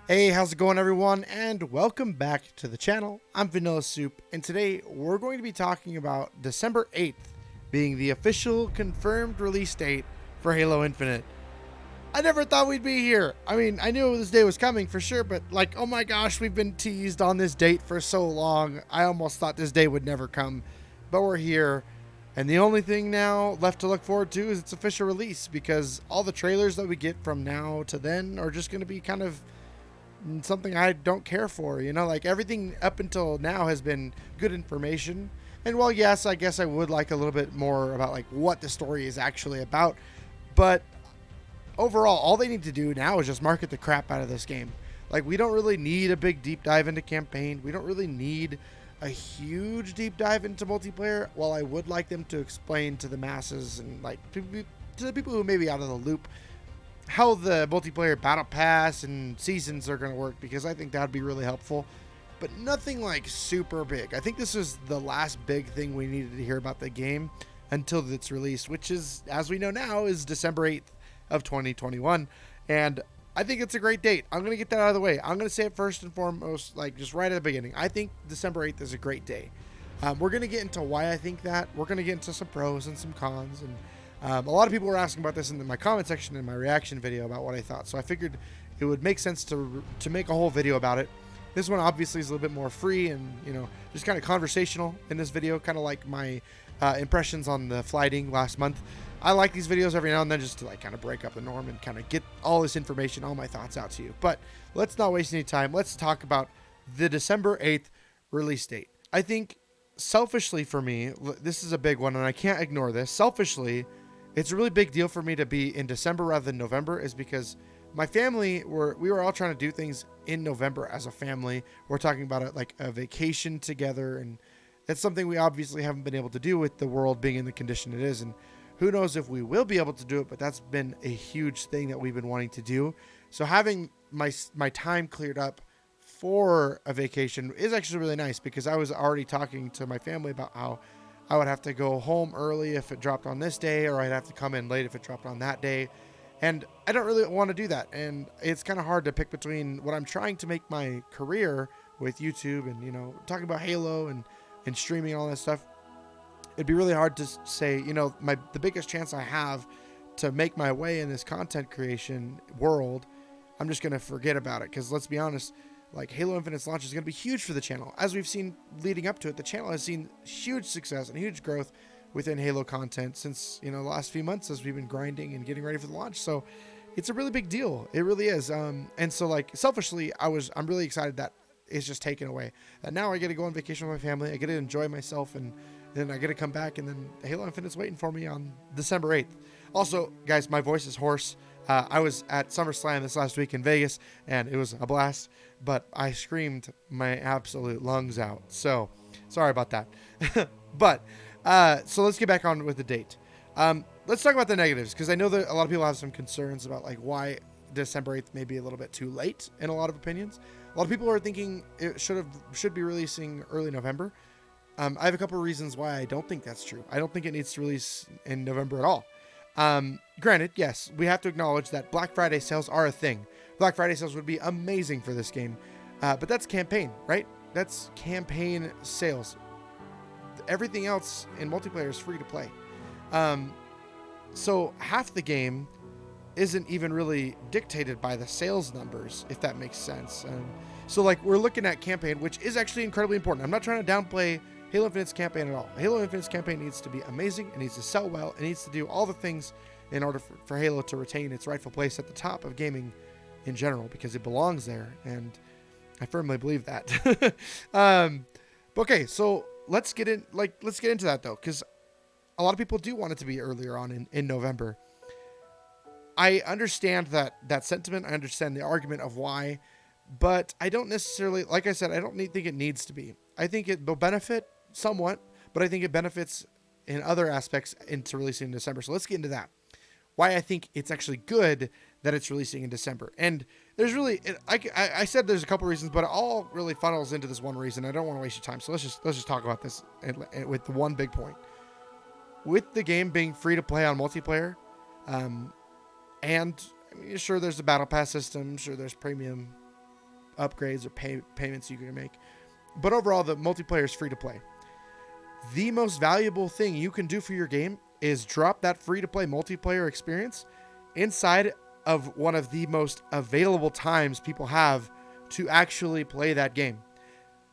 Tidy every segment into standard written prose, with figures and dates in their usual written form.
Hey, how's it going, everyone? And welcome back to the channel. I'm Vanilla Soup, and today we're going to be talking about December 8th being the official confirmed release date for Halo Infinite. I never thought we'd be here. I mean, I knew this day was coming for sure, but like, oh my gosh, we've been teased on this date for so long. I almost thought this day would never come, but we're here. And the only thing now left to look forward to is its official release, because all the trailers that we get from now to then are just going to be kind of something I don't care for. Like everything up until now has been good information. And while yes, I guess I would like a little bit more about like what the story is actually about, but overall, all they need to do now is just market the crap out of this game. Like we don't really need a big deep dive into campaign. We don't really need a huge deep dive into multiplayer. While I would like them to explain to the masses and like to the people who may be out of the loop how the multiplayer battle pass and seasons are going to work, because I think that'd be really helpful, but nothing like super big. I think this is the last big thing we needed to hear about the game until its release, which is, as we know now, is December 8th of 2021. And I think it's a great date. I'm going to get that out of the way. I'm going to say it first and foremost, like just right at the beginning. I think December 8th is a great day. We're going to get into why I think that. We're going to get into some pros and some cons, and a lot of people were asking about this in my comment section in my reaction video about what I thought. So I figured it would make sense to make a whole video about it. This one obviously is a little bit more free and, just kind of conversational in this video, kind of like my impressions on the flighting last month. I like these videos every now and then just to like kind of break up the norm and kind of get all this information, all my thoughts out to you. But let's not waste any time. Let's talk about the December 8th release date. I think selfishly for me, this is a big one and I can't ignore this. Selfishly, it's a really big deal for me to be in December rather than November, is because my family we were all trying to do things in November as a family. We're talking about it like a vacation together, and that's something we obviously haven't been able to do with the world being in the condition it is. And who knows if we will be able to do it, but that's been a huge thing that we've been wanting to do. So having my time cleared up for a vacation is actually really nice, because I was already talking to my family about how I would have to go home early if it dropped on this day, or I'd have to come in late if it dropped on that day. And I don't really want to do that. And it's kind of hard to pick between what I'm trying to make my career with YouTube and, talking about Halo and streaming and all that stuff. It'd be really hard to say, the biggest chance I have to make my way in this content creation world, I'm just going to forget about it. Because let's be honest, like Halo Infinite's launch is going to be huge for the channel. As we've seen leading up to it, the channel has seen huge success and huge growth within Halo content since, the last few months as we've been grinding and getting ready for the launch. So it's a really big deal. It really is. And so like selfishly, I'm really excited that it's just taken away. And now I get to go on vacation with my family. I get to enjoy myself, and then I get to come back, and then Halo Infinite's waiting for me on December 8th. Also, guys, my voice is hoarse. I was at SummerSlam this last week in Vegas, and it was a blast, but I screamed my absolute lungs out. So, sorry about that. But, so let's get back on with the date. Let's talk about the negatives, because I know that a lot of people have some concerns about like why December 8th may be a little bit too late in a lot of opinions. A lot of people are thinking it should be releasing early November. I have a couple of reasons why I don't think that's true. I don't think it needs to release in November at all. Granted, yes, we have to acknowledge that Black Friday sales are a thing. Black Friday sales would be amazing for this game. But that's campaign, right? That's campaign sales. Everything else in multiplayer is free to play. So half the game isn't even really dictated by the sales numbers, if that makes sense. So like we're looking at campaign, which is actually incredibly important. I'm not trying to downplay Halo Infinite's campaign at all. Halo Infinite's campaign needs to be amazing. It needs to sell well. It needs to do all the things in order for Halo to retain its rightful place at the top of gaming in general, because it belongs there, and I firmly believe that. Okay, so let's get into that though, because a lot of people do want it to be earlier on in November. I understand that sentiment. I understand the argument of why, but I don't necessarily, like I said, I don't think it needs to be. I think it will benefit somewhat, but I think it benefits in other aspects into releasing in December. So let's get into that. Why I think it's actually good that it's releasing in December. And there's really, I said there's a couple reasons, but it all really funnels into this one reason. I don't want to waste your time. So let's just talk about this with the one big point. With the game being free to play on multiplayer, and I mean, sure, there's a battle pass system, sure, there's premium upgrades or payments you can make. But overall, the multiplayer is free to play. The most valuable thing you can do for your game is drop that free to play multiplayer experience inside of one of the most available times people have to actually play that game.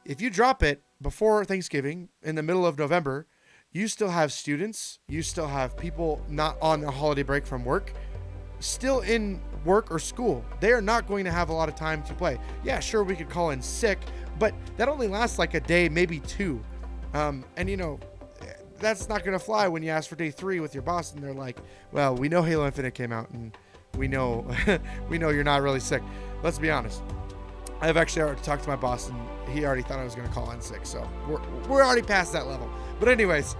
If you drop it before Thanksgiving in the middle of November, you still have students, you still have people not on a holiday break from work, still in work or school. They are not going to have a lot of time to play. Yeah, sure, we could call in sick, but that only lasts like a day, maybe two. And that's not going to fly when you ask for day 3 with your boss and they're like, well, we know Halo Infinite came out and we know you're not really sick. Let's be honest. I've actually already talked to my boss and he already thought I was going to call in sick. So we're already past that level. But anyways,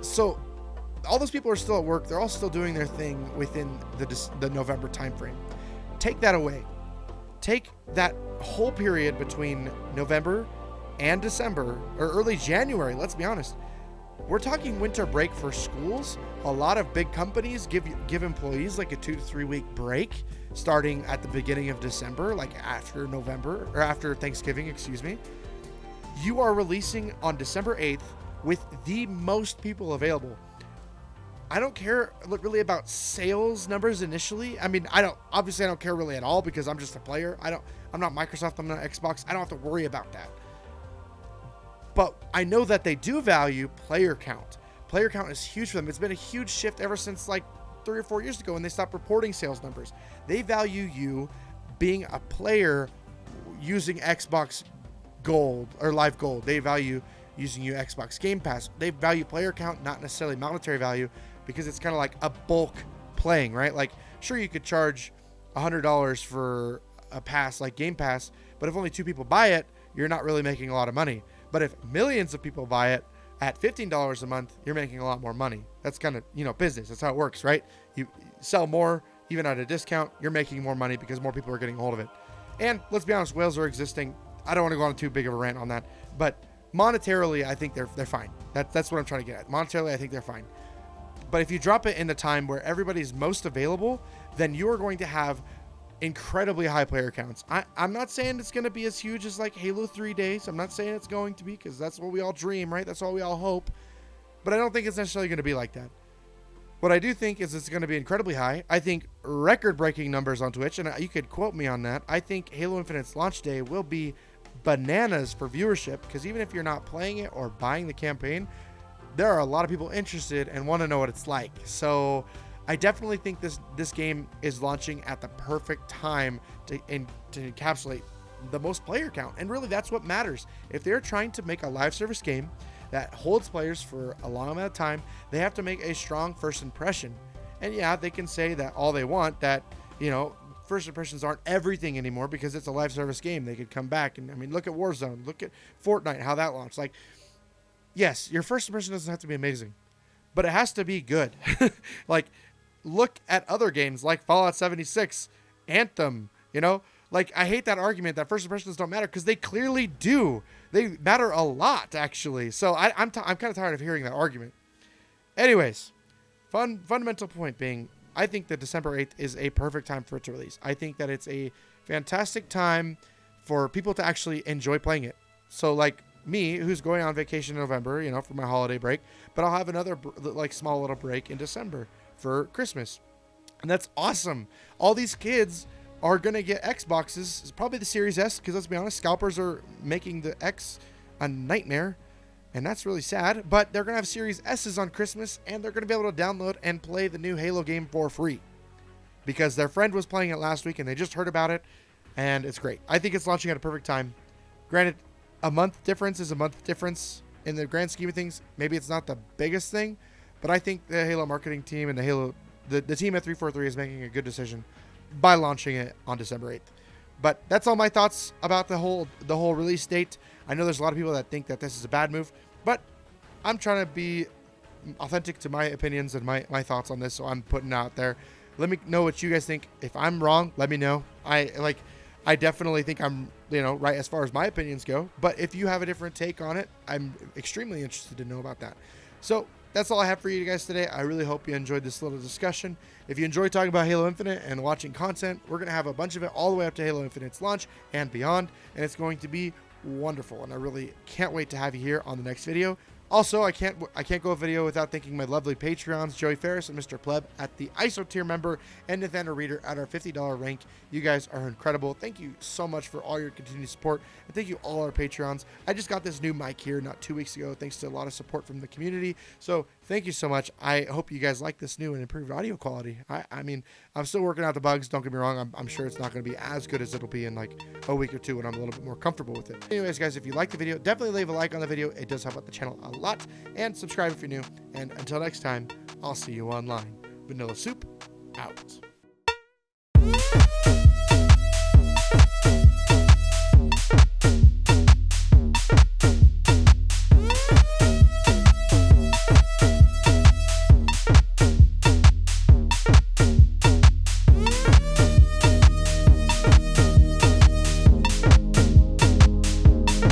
so all those people are still at work. They're all still doing their thing within the November timeframe. Take that away. Take that whole period between November and December or early January. Let's be honest. We're talking winter break for schools. A lot of big companies give employees like a 2 to 3 week break starting at the beginning of December, like after November or after Thanksgiving, excuse me. You are releasing on December 8th with the most people available. I don't care really about sales numbers initially. I mean, I don't care really at all because I'm just a player. I'm not Microsoft, I'm not Xbox. I don't have to worry about that. But I know that they do value player count. Player count is huge for them. It's been a huge shift ever since like 3 or 4 years ago when they stopped reporting sales numbers. They value you being a player using Xbox Gold or Live Gold. They value using you Xbox Game Pass. They value player count, not necessarily monetary value, because it's kind of like a bulk playing, right? Like, sure, you could charge $100 for a pass like Game Pass, but if only 2 people buy it, you're not really making a lot of money. But if millions of people buy it at $15 a month, you're making a lot more money. That's kind of, business. That's how it works, right? You sell more, even at a discount, you're making more money because more people are getting a hold of it. And let's be honest, whales are existing. I don't want to go on too big of a rant on that, but monetarily, I think they're fine. That's what I'm trying to get at. Monetarily, I think they're fine. But if you drop it in a time where everybody's most available, then you are going to have incredibly high player counts. I'm not saying it's going to be as huge as like Halo 3 days. I'm not saying it's going to be, because that's what we all dream, right? That's all we all hope. But I don't think it's necessarily going to be like that. What I do think is it's going to be incredibly high. I think record-breaking numbers on Twitch, and you could quote me on that. I think Halo Infinite's launch day will be bananas for viewership, because even if you're not playing it or buying the campaign, there are a lot of people interested and want to know what it's like. So I definitely think this game is launching at the perfect time to encapsulate the most player count. And really, that's what matters. If they're trying to make a live service game that holds players for a long amount of time, they have to make a strong first impression. And yeah, they can say that all they want, that, first impressions aren't everything anymore because it's a live service game. They could come back and, look at Warzone, look at Fortnite, how that launched. Like, yes, your first impression doesn't have to be amazing, but it has to be good. Like, look at other games like Fallout 76, Anthem, Like, I hate that argument that first impressions don't matter, because they clearly do. They matter a lot, actually. So I'm kind of tired of hearing that argument. Anyways, fundamental point being, I think that December 8th is a perfect time for it to release. I think that it's a fantastic time for people to actually enjoy playing it. So, like me, who's going on vacation in November, for my holiday break, but I'll have another small little break in December for Christmas. And that's awesome. All these kids are going to get Xboxes. It's probably the Series S, because let's be honest, scalpers are making the X a nightmare, and that's really sad. But they're going to have Series S's on Christmas, and they're going to be able to download and play the new Halo game for free, because their friend was playing it last week and they just heard about it, and it's great. I think it's launching at a perfect time. Granted, a month difference is a month difference in the grand scheme of things. Maybe it's not the biggest thing, but I think the Halo marketing team and the team at 343 is making a good decision by launching it on December 8th. But that's all my thoughts about the whole release date. I know there's a lot of people that think that this is a bad move, but I'm trying to be authentic to my opinions and my thoughts on this, so I'm putting it out there. Let me know what you guys think. If I'm wrong, let me know. I definitely think I'm, right as far as my opinions go. But if you have a different take on it, I'm extremely interested to know about that. So that's all I have for you guys today. I really hope you enjoyed this little discussion. If you enjoy talking about Halo Infinite and watching content, we're going to have a bunch of it all the way up to Halo Infinite's launch and beyond, and it's going to be wonderful, and I really can't wait to have you here on the next video. Also, I can't go a video without thanking my lovely Patreons, Joey Ferris and Mr. Pleb at the ISO tier member, and Nathaniel Reader at our $50 rank. You guys are incredible. Thank you so much for all your continued support, and thank you all our Patreons. I just got this new mic here not 2 weeks ago, thanks to a lot of support from the community. So thank you so much. I hope you guys like this new and improved audio quality. I mean, I'm still working out the bugs. Don't get me wrong. I'm sure it's not going to be as good as it'll be in like a week or two when I'm a little bit more comfortable with it. Anyways, guys, if you like the video, definitely leave a like on the video. It does help out the channel a lot. And subscribe if you're new. And until next time, I'll see you online. Vanilla Soup, out.